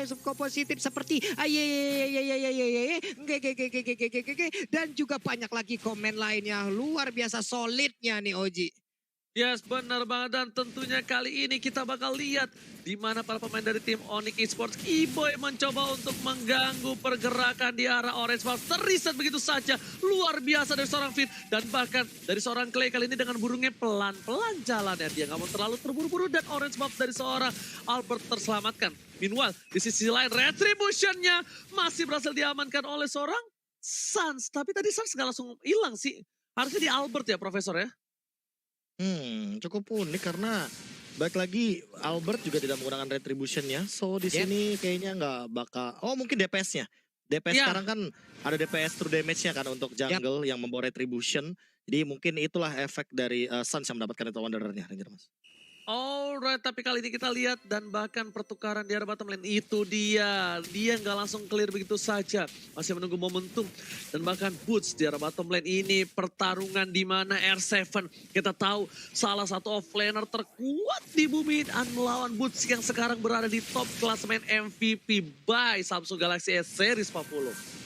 cukup positif seperti dan juga banyak lagi komen lainnya. Luar biasa solidnya nih Oji. Yes, benar banget. Dan tentunya kali ini kita bakal lihat di mana para pemain dari tim Onyx Esports Kiboy mencoba untuk mengganggu pergerakan di arah Orange Wolf. Terreset begitu saja. Luar biasa dari seorang Fit. Dan bahkan dari seorang Clay kali ini dengan burungnya pelan-pelan jalannya. Dia nggak mau terlalu terburu-buru dan Orange Wolf dari seorang Albert terselamatkan. Meanwhile, di sisi lain Retribution-nya masih berhasil diamankan oleh seorang Suns. Tapi tadi Suns nggak langsung hilang sih. Harusnya di Albert ya, Profesor ya? Cukup unik karena baik lagi Albert juga tidak menggunakan retribution-nya. So di sini kayaknya nggak bakal. Oh mungkin DPS-nya. DPS sekarang kan ada DPS true damage-nya kan untuk jungle yang membawa retribution. Jadi mungkin itulah efek dari Suns yang mendapatkan itu Wanderer-nya, Ranger Mas. Alright, tapi kali ini kita lihat dan bahkan pertukaran di arah bottom lane itu dia nggak langsung clear begitu saja, masih menunggu momentum dan bahkan Boots di arah bottom lane ini pertarungan di mana R7 kita tahu salah satu offlaner terkuat di bumi dan melawan Boots yang sekarang berada di top klasemen MVP by Samsung Galaxy S Series 40.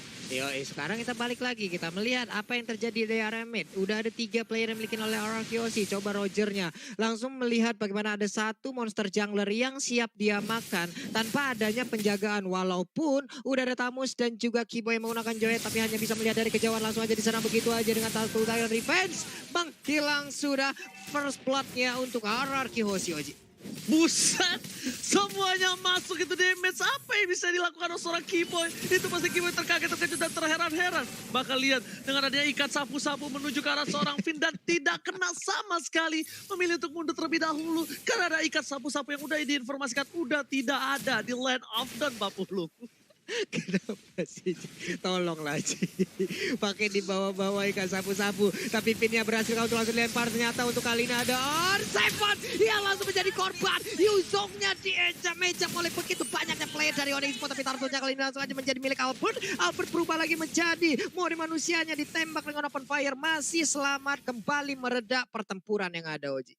Sekarang kita balik lagi, kita melihat apa yang terjadi di area mid. Udah ada 3 player yang dimiliki oleh Arkeosi. Coba Rogernya langsung melihat bagaimana ada satu monster jungler yang siap dia makan tanpa adanya penjagaan. Walaupun udah ada Tamus dan juga Kiboy yang menggunakan Joy, tapi hanya bisa melihat dari kejauhan, langsung aja diserang begitu aja dengan satu Tiger Revenge. Menghilang sudah first blood-nya untuk Arkeosi, Oji. Buset, semuanya masuk itu damage. Apa yang bisa dilakukan oleh seorang Kiboy? Itu pasti Kiboy terkaget, terkejut dan terheran-heran. Bahkan lihat dengan adanya ikat sapu-sapu menuju ke arah seorang Finn dan tidak kena sama sekali. Memilih untuk mundur terlebih dahulu karena ada ikat sapu-sapu yang udah diinformasikan udah tidak ada di Land of Dawn 40. Kenapa sih? Tolonglah Ci. Pakai di bawah-bawah ikan sapu-sapu. Tapi pinnya berhasil kalau langsung dilempar. Ternyata untuk kali ini ada R7. Dia langsung menjadi korban. Yuzongnya diejam-ejam oleh begitu banyaknya player dari Onyx Esports. Tapi Tartunya kali ini langsung aja menjadi milik Albert. Albert berubah lagi menjadi mode manusianya. Ditembak dengan open fire. Masih selamat kembali meredak pertempuran yang ada Oji.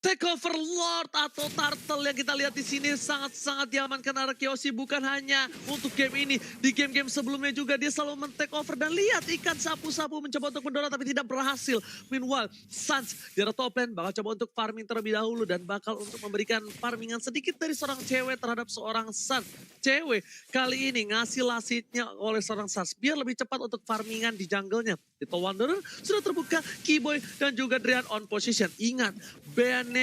Takeover Lord atau Turtle yang kita lihat di sini sangat-sangat diamankan Arkeosi, bukan hanya untuk game ini. Di game-game sebelumnya juga dia selalu men-takeover dan lihat ikan sapu-sapu mencoba untuk mendorong tapi tidak berhasil. Meanwhile, Suns di arah top lane bakal coba untuk farming terlebih dahulu dan bakal untuk memberikan farmingan sedikit dari seorang cewek terhadap seorang Suns. Cewek kali ini ngasih lasitnya oleh seorang Suns biar lebih cepat untuk farmingan di jungle-nya. Di Wanderer sudah terbuka, Kiboy dan juga Drian on position. Ingat, Bane.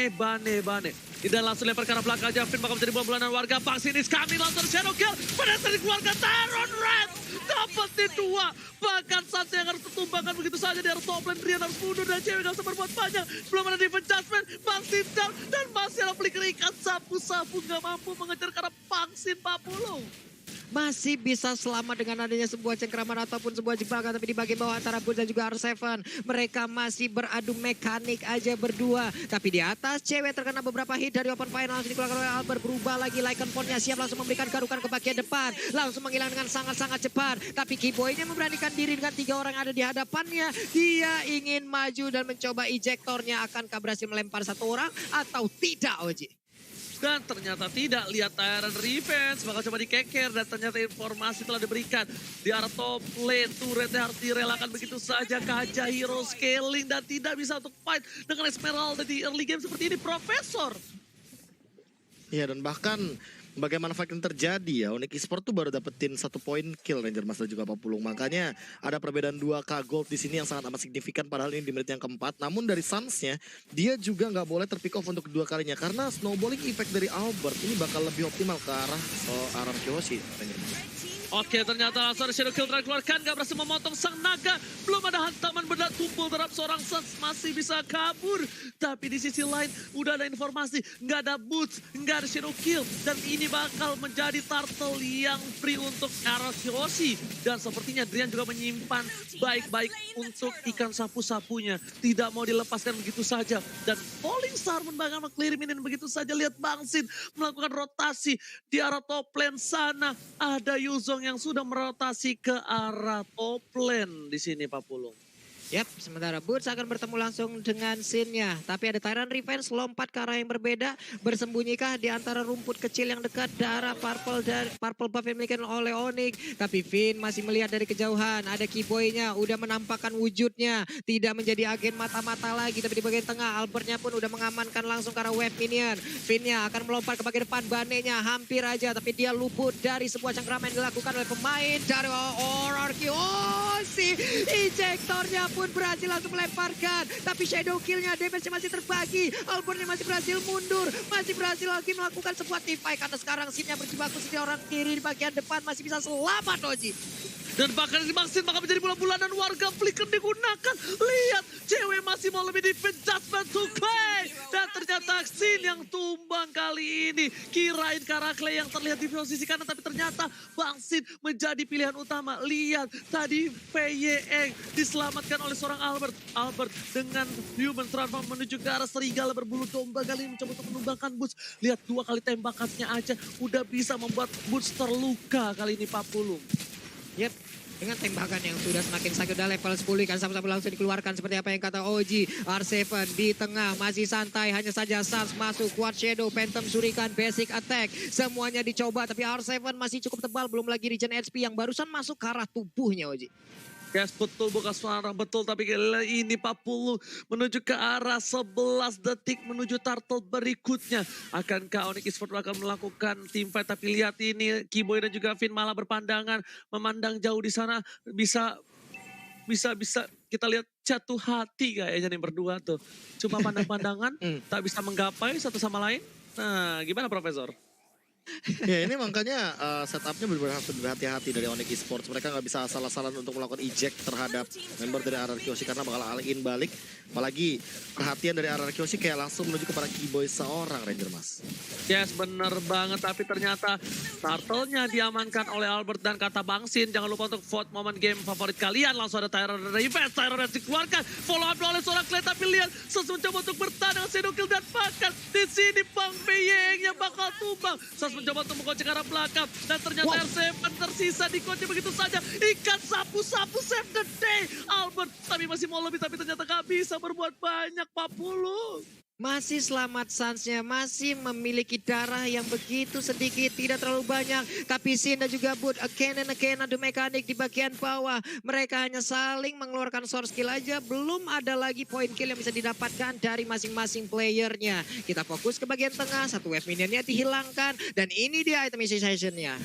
Tidak langsung lempar ke arah belakang aja. Finn bakal menjadi bulan-bulanan warga. Vaksin is kami langsung Shadow Kill. Pada saat dikeluarkan Tyron Red. Dapetin 2. Bahkan Sansa yang harus tertumbangkan begitu saja. Di arah top lane. Drian harus mundur dan cewek gak bisa berbuat banyak. Belum ada defense judgment. Vaksin down. Dan masih ada flicker ikan sapu-sapu. Gak mampu mengejar ke arah vaksin 40. Masih bisa selamat dengan adanya sebuah cengkraman ataupun sebuah jebakan. Tapi di bagian bawah antara Boots dan juga R7. Mereka masih beradu mekanik aja berdua. Tapi di atas cewek terkena beberapa hit dari open fire. Langsung dikeluarkan oleh Albert. Berubah lagi Lycan Phone-nya siap langsung memberikan garukan ke bagian depan. Langsung menghilang dengan sangat-sangat cepat. Tapi Kiboy-nya memberanikan diri dengan 3 orang ada di hadapannya. Dia ingin maju dan mencoba ejektornya. Akankah berhasil melempar 1 orang atau tidak Oji? Dan ternyata tidak, lihat Tyrant Revenge bakal coba dikeker dan ternyata informasi telah diberikan di arah top lane. Turretnya harus direlakan begitu saja, Kaja hero scaling dan tidak bisa untuk fight dengan Esmeralda di early game seperti ini, Profesor. Iya dan bahkan bagaimana fight yang terjadi ya, Onyx Esports tuh baru dapetin 1 poin kill Ranger Mas dan juga Papulung. Makanya ada perbedaan 2k gold di sini yang sangat amat signifikan padahal ini di menit yang keempat. Namun dari Suns-nya dia juga nggak boleh terpick off untuk kedua kalinya karena snowballing effect dari Albert ini bakal lebih optimal ke arah Arkeosi Ranger Mas. Oke, ternyata langsung ada Shadow Kill dikeluarkan, gak berhasil memotong sang naga. Belum ada hantaman benda tumpul terhadap seorang Suns, masih bisa kabur. Tapi di sisi lain udah ada informasi, gak ada Boots, gak ada Shadow Kill. Dan ini bakal menjadi Turtle yang free untuk Arkeosi. Dan sepertinya Drian juga menyimpan baik-baik untuk ikan sapu-sapunya. Tidak mau dilepaskan begitu saja. Dan Falling Star bakal meng-clear minion begitu saja. Lihat Bang Sin melakukan rotasi di arah top lane sana. Ada Yuzong yang sudah merotasi ke arah top lane di sini Pak Pulung. Yap, sementara Boots akan bertemu langsung dengan Sin-nya. Tapi ada Tyrant Revenge lompat ke arah yang berbeda. Bersembunyikan di antara rumput kecil yang dekat darah purple buff yang dimiliki oleh Onyx. Tapi Finn masih melihat dari kejauhan. Ada Keyboy-nya udah menampakkan wujudnya. Tidak menjadi agen mata-mata lagi. Tapi di bagian tengah Albertnya pun udah mengamankan langsung ke arah wave minion. Finn-nya akan melompat ke bagian depan. Bane-nya hampir aja. Tapi dia luput dari sebuah cengkraman yang dilakukan oleh pemain dari RRQ. Oh, si ejectornya pun berhasil langsung melemparkan. Tapi shadow killnya, damage masih terbagi. Albertnya masih berhasil mundur. Masih berhasil lagi melakukan sebuah teamfight. Karena sekarang Sin-nya berjibaku sendiri orang kiri di bagian depan. Masih bisa selamat Oji. Dan bahkan di Maxin maka menjadi bola-bola dan warga flicker digunakan. Lihat, cewek masih mau lebih defense judgment to Clay. Dan ternyata Xin yang tumbang kali ini. Kirain Karakle yang terlihat di posisi kanan, tapi ternyata Bang Sin menjadi pilihan utama. Lihat, tadi PYE diselamatkan oleh seorang Albert. Albert dengan human transform menuju ke arah serigala berbulu domba kali ini mencoba untuk menumbangkan Boots. Lihat, 2 kali tembakannya aja udah bisa membuat Boots terluka kali ini Pak Pulung. Yep, dengan tembakan yang sudah semakin sakit, udah level 10 kan sama-sama langsung dikeluarkan seperti apa yang kata Oji. R7 di tengah masih santai, hanya saja Sars masuk, Quad Shadow, Phantom Shuriken, Basic Attack. Semuanya dicoba tapi R7 masih cukup tebal, belum lagi regen HP yang barusan masuk ke arah tubuhnya Oji. Yes, betul bukan suara betul, tapi ini 40 menuju ke arah 11 detik menuju turtle berikutnya. Akankah Onyx Esports akan melakukan teamfight, tapi lihat ini Keyboy dan juga Finn malah berpandangan, memandang jauh di sana, bisa kita lihat jatuh hati kayaknya nih berdua tuh. Cuma pandang-pandangan, tak bisa menggapai satu sama lain. Nah, gimana Profesor? Ya ini makanya setupnya benar-benar harus berhati-hati dari Onyx Esports. Mereka nggak bisa asal-asalan untuk melakukan eject terhadap member dari RRQ karena bakal all-in balik. Apalagi perhatian dari RRQ kayak langsung menuju kepada Keyboy seorang Ranger Mas. Yes, bener banget. Tapi ternyata turtle-nya diamankan oleh Albert dan kata Bang Sin. Jangan lupa untuk vote momen game favorit kalian. Langsung ada Tyrant Revenge. Tyrant dikeluarkan. Follow up oleh seorang Clay. Tapi lihat, Sas mencoba untuk bertahan dengan Shadow Kill dan bahkan di sini Bang Beyeng yang bakal tumbang. Sas mencoba untuk mengkocek arah belakang. Dan ternyata R7 tersisa dikocek begitu saja. Ikan sapu-sapu save the day. Albert tapi masih mau lebih. Tapi ternyata gak bisa berbuat banyak 40. Masih selamat Suns-nya, masih memiliki darah yang begitu sedikit, tidak terlalu banyak. Tapi Sin dan juga Boot, again adu mekanik di bagian bawah. Mereka hanya saling mengeluarkan source kill aja, belum ada lagi point kill yang bisa didapatkan dari masing-masing playernya. Kita fokus ke bagian tengah, satu wave minionnya dihilangkan, dan ini dia itemization-nya.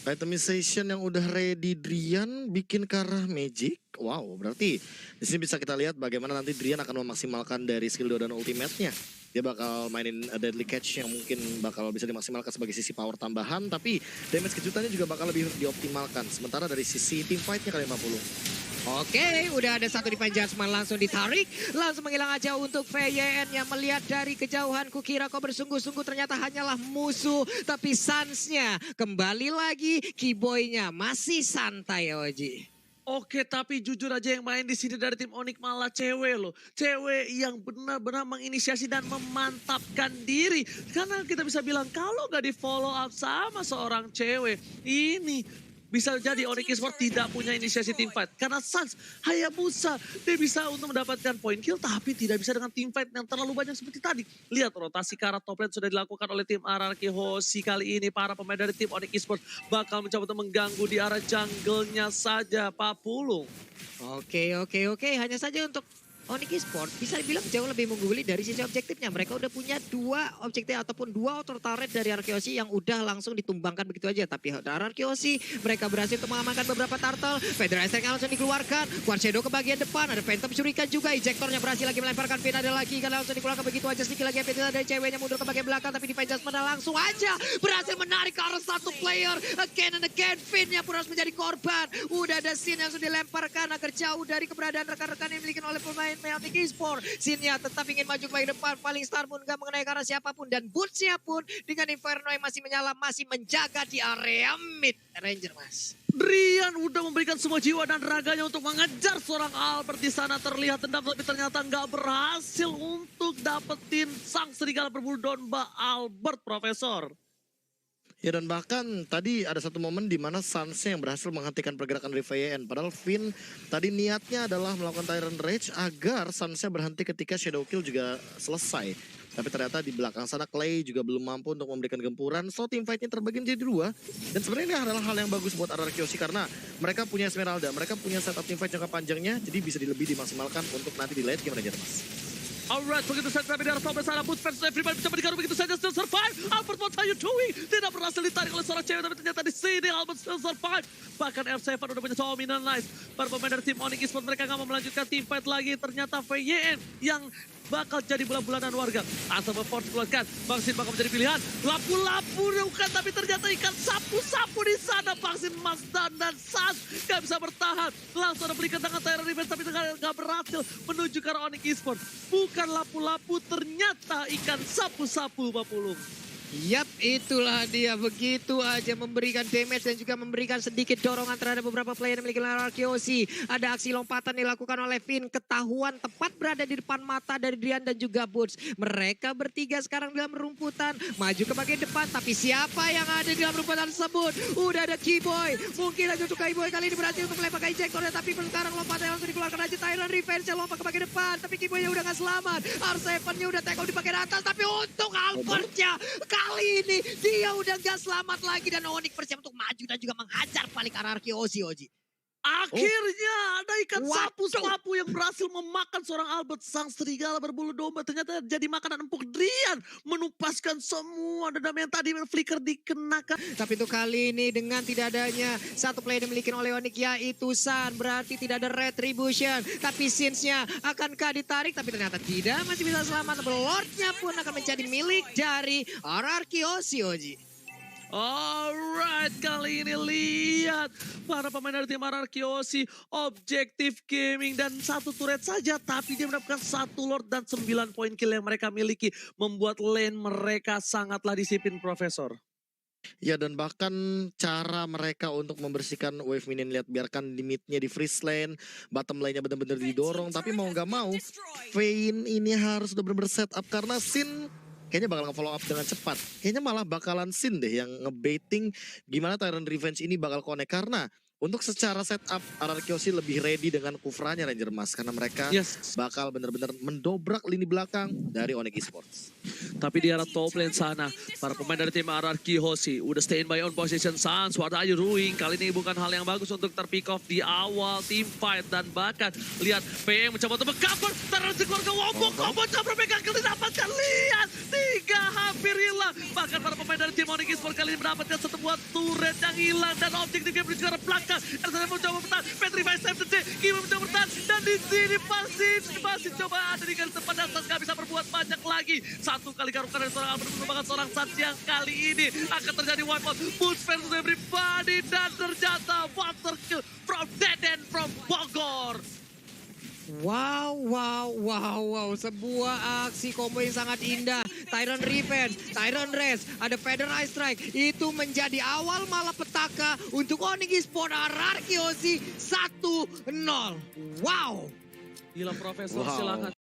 Itemization yang udah ready Drian bikin ke arah Magic. Wow, berarti di sini bisa kita lihat bagaimana nanti Drian akan memaksimalkan dari skill 2 dan ultimate-nya. Dia bakal mainin Deadly Catch yang mungkin bakal bisa dimaksimalkan sebagai sisi power tambahan, tapi damage kejutannya juga bakal lebih dioptimalkan. Sementara dari sisi team fight-nya kali 50. Oke, udah ada satu di Panjasman langsung ditarik. Langsung menghilang aja untuk VYN yang melihat dari kejauhan. Kukira kau bersungguh-sungguh ternyata hanyalah musuh. Tapi Suns-nya kembali lagi, Keyboy-nya masih santai Oji. Oke, tapi jujur aja yang main di sini dari tim Onyx malah cewek loh. Cewek yang benar-benar menginisiasi dan memantapkan diri. Karena kita bisa bilang kalau gak di follow up sama seorang cewek, ini bisa jadi Onyx Esports tidak punya inisiasi teamfight. Karena Suns, Hayabusa, dia bisa untuk mendapatkan point kill, tapi tidak bisa dengan teamfight yang terlalu banyak seperti tadi. Lihat rotasi ke arah top lane sudah dilakukan oleh tim RRQ Hoshi kali ini. Para pemain dari tim Onyx Esports bakal mencoba untuk mengganggu di arah jungle-nya saja, Pak Pulung. Oke. Hanya saja untuk Onyx Esports bisa dibilang jauh lebih mengungguli dari sisi objektifnya. Mereka udah punya 2 objektif ataupun 2 auto turret dari RRQ yang udah langsung ditumbangkan begitu aja. Tapi RRQ mereka berhasil untuk mengamankan beberapa turtle. Federal Strike langsung dikeluarkan. Quad Shadow ke bagian depan. Ada Phantom Shuriken juga. Ejectornya berhasil lagi melemparkan Finn. Ada lagi kan langsung dikeluarkan begitu aja. Sedikit lagi dari ceweknya mundur ke bagian belakang. Tapi di Panjasman langsung aja berhasil menarik ke arah satu player. Again and again. Finn-nya pun harus menjadi korban. Udah ada Sin yang sudah dilemparkan agar jauh dari keberadaan rekan-rekan yang dimiliki oleh pemain Onyx Esports. Sin-nya tetap ingin maju ke bagian depan. Paling Star pun gak mengenai ke arah siapapun. Dan Boots-nya pun dengan Inferno yang masih menyala. Masih menjaga di area mid Ranger Mas. Drian udah memberikan semua jiwa dan raganya untuk mengejar seorang Albert di sana, terlihat dendam tapi ternyata nggak berhasil untuk dapetin sang serigala berbulu domba Albert, Profesor. Ya dan bahkan tadi ada satu momen di mana Suns-nya yang berhasil menghentikan pergerakan dari VYN. Padahal Finn tadi niatnya adalah melakukan Tyrant Rage agar Suns-nya berhenti ketika Shadow Kill juga selesai. Tapi ternyata di belakang sana Clay juga belum mampu untuk memberikan gempuran. So team fight-nya terbagi menjadi dua. Dan sebenarnya ini adalah hal yang bagus buat RRQ karena mereka punya Esmeralda, mereka punya setup team fight jangka panjangnya. Jadi bisa lebih dimaksimalkan untuk nanti di late game Ranger Mas. Alright, begitu saja tapi dari top sana Boots fans everybody bisa berdigaru begitu saja still survive. Albert, what are you doing? Tidak berhasil ditarik oleh seorang cewek tapi ternyata di sini Albert still survive. Bahkan R7 udah punya dominance. Para pemain dari tim Onyx Esports mereka nggak mau melanjutkan team fight lagi. Ternyata VYN yang bakal jadi bulan-bulanan warga. Asal Force keluarkan, Bangsin bakal menjadi pilihan. Lapu-lapu bukan, tapi ternyata ikan sapu-sapu di sana. Bangsin Mazdan dan Sas gak bisa bertahan. Langsung ada belikan tangan Tyrant Revenge tapi gak berhasil menuju ke arah Onyx Esports. Bukan lapu-lapu, ternyata ikan sapu-sapu Papulung. Yap, itulah dia, begitu aja memberikan damage dan juga memberikan sedikit dorongan terhadap beberapa player yang memiliki RRQC. Ada aksi lompatan dilakukan oleh Finn, ketahuan tepat berada di depan mata dari Drian dan juga Boots. Mereka bertiga sekarang dalam rumputan, maju ke bagian depan, tapi siapa yang ada di dalam rumputan tersebut? Udah ada Keyboy, mungkin aja untuk Keyboy kali ini berhasil untuk melempar ejectornya, tapi sekarang lompatan langsung dikeluarkan aja Tyrant Revenge yang lompat ke bagian depan, tapi Keyboy-nya udah gak selamat. R7-nya udah take out di bagian atas, tapi untuk Albert-nya kali ini dia udah gak selamat lagi dan Onyx bersiap untuk maju dan juga menghajar balik RRQ Oji. Akhirnya ada ikan sapu-sapu yang berhasil memakan seorang Albert. Sang serigala berbulu domba ternyata jadi makanan empuk Drian. Menupaskan semua dendam yang tadi flicker dikenakan. Tapi untuk kali ini dengan tidak adanya satu player yang dimiliki oleh Onyx yaitu Sun. Berarti tidak ada retribution. Tapi Sins-nya akankah ditarik? Tapi ternyata tidak, masih bisa selamat. Lord-nya pun akan menjadi milik dari RRQ Oji. Alright, kali ini lihat para pemain dari tim RRQ objektif gaming dan satu turret saja, tapi dia mendapatkan satu Lord dan 9 poin kill yang mereka miliki, membuat lane mereka sangatlah disiplin, Profesor. Ya dan bahkan cara mereka untuk membersihkan wave minion, lihat biarkan limitnya di freeze lane, bottom lane-nya benar-benar didorong, tapi mau nggak mau Vayne ini harus udah benar-benar setup karena Sin kayaknya bakal nge-follow up dengan cepat. Kayaknya malah bakalan Sin deh yang ngebaiting gimana Tyrant Revenge ini bakal connect. Karena untuk secara setup RRQ lebih ready dengan kufranya Ranger Mas. Karena mereka bakal benar-benar mendobrak lini belakang dari Onyx Esports. Tapi di arah top lane sana, para pemain dari tim RRQ udah stay in by on position. Sans, what are you doing? Kali ini bukan hal yang bagus untuk terpick off di awal team fight. Dan bahkan lihat PM mencoba untuk meng-cover. Terus keluarga Wombo, combo cover pegang kill didapatkan. Lihat, 3 hampir hilang. Bahkan para pemain dari tim Onyx Esports kali ini mendapatkan satu buah turret yang hilang. Dan objektif game menuju ke arah belakang. RSM mencoba bertahan, Petrify Step to J, Kima mencoba bertahan. Dan di sini masih coba ada di garis depan dan Sans gak bisa berbuat banyak lagi. Satu kali garukan dari seorang Albert merupakan seorang Sans yang kali ini akan terjadi wipe out. Boots versus everybody dan ternyata water kill from Deden from Bogor. Wow. Sebuah aksi combo yang sangat indah. Tyrant Revenge, Tyrant Rest, ada Feather Ice Strike. Itu menjadi awal malapetaka untuk Onyx Esports RRQ 1-0. Wow. Gila Profesor, silakan.